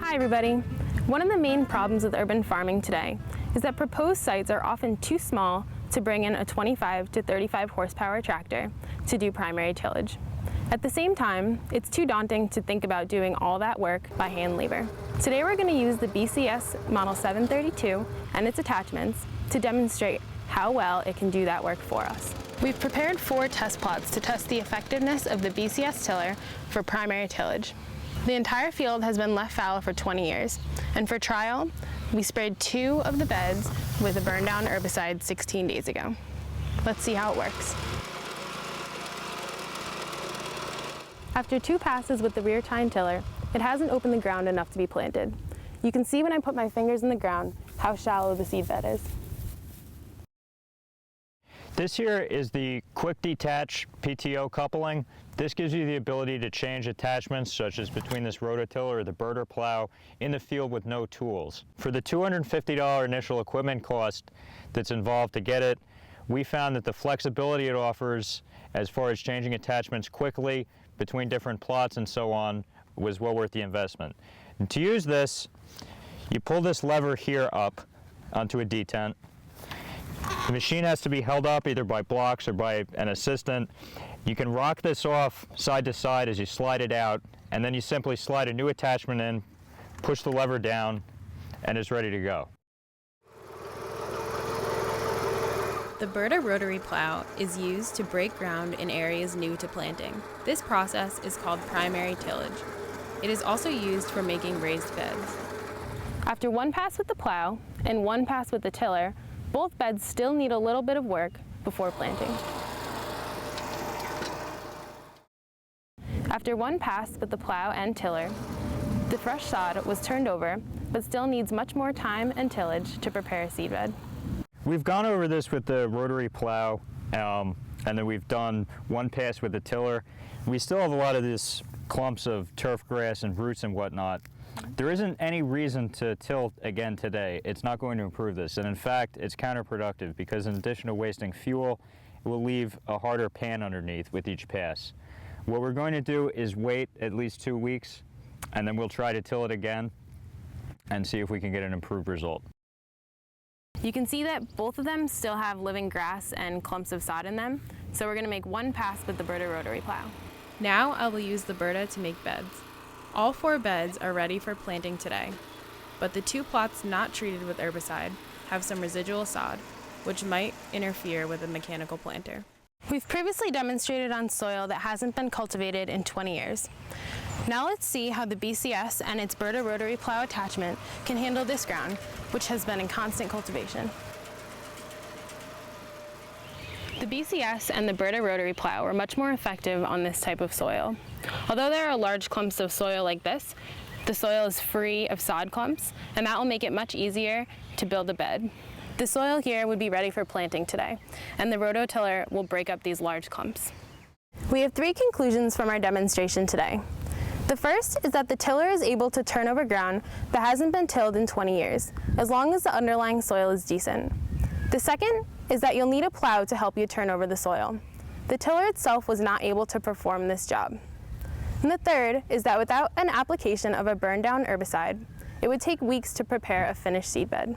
Hi everybody! One of the main problems with urban farming today is that proposed sites are often too small to bring in a 25 to 35 horsepower tractor to do primary tillage. At the same time, it's too daunting to think about doing all that work by hand labor. Today we're going to use the BCS Model 732 and its attachments to demonstrate how well it can do that work for us. We've prepared 4 test plots to test the effectiveness of the BCS tiller for primary tillage. The entire field has been left fallow for 20 years, and for trial, we sprayed 2 of the beds with a Burndown herbicide 16 days ago. Let's see how it works. After 2 passes with the rear tine tiller, it hasn't opened the ground enough to be planted. You can see when I put my fingers in the ground how shallow the seed bed is. This here is the quick detach PTO coupling. This gives you the ability to change attachments such as between this rototiller or the Berta plow in the field with no tools. For the $250 initial equipment cost that's involved to get it, we found that the flexibility it offers as far as changing attachments quickly between different plots and so on was well worth the investment. And to use this, you pull this lever here up onto a detent. The machine has to be held up either by blocks or by an assistant. You can rock this off side to side as you slide it out, and then you simply slide a new attachment in, push the lever down, and it's ready to go. The Berta Rotary plow is used to break ground in areas new to planting. This process is called primary tillage. It is also used for making raised beds. After 1 pass with the plow and 1 pass with the tiller, both beds still need a little bit of work before planting. After 1 pass with the plow and tiller, the fresh sod was turned over, but still needs much more time and tillage to prepare a seedbed. We've gone over this with the rotary plow, and then we've done 1 pass with the tiller. We still have a lot of these clumps of turf grass and roots and whatnot. There isn't any reason to tilt again today. It's not going to improve this, and in fact, it's counterproductive because in addition to wasting fuel, it will leave a harder pan underneath with each pass. What we're going to do is wait at least 2 weeks, and then we'll try to till it again and see if we can get an improved result. You can see that both of them still have living grass and clumps of sod in them, so we're going to make 1 pass with the Berta rotary plow. Now I will use the Berta to make beds. All 4 beds are ready for planting today, but the 2 plots not treated with herbicide have some residual sod, which might interfere with a mechanical planter. We've previously demonstrated on soil that hasn't been cultivated in 20 years. Now let's see how the BCS and its Berta rotary plow attachment can handle this ground, which has been in constant cultivation. The BCS and the Berta rotary plow are much more effective on this type of soil. Although there are large clumps of soil like this, the soil is free of sod clumps, and that will make it much easier to build a bed. The soil here would be ready for planting today, and the rototiller will break up these large clumps. We have 3 conclusions from our demonstration today. The first is that the tiller is able to turn over ground that hasn't been tilled in 20 years, as long as the underlying soil is decent. The second is that you'll need a plow to help you turn over the soil. The tiller itself was not able to perform this job. And the third is that without an application of a Burndown herbicide, it would take weeks to prepare a finished seedbed.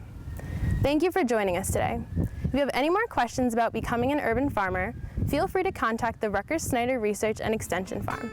Thank you for joining us today. If you have any more questions about becoming an urban farmer, feel free to contact the Snyder Research and Extension Farm.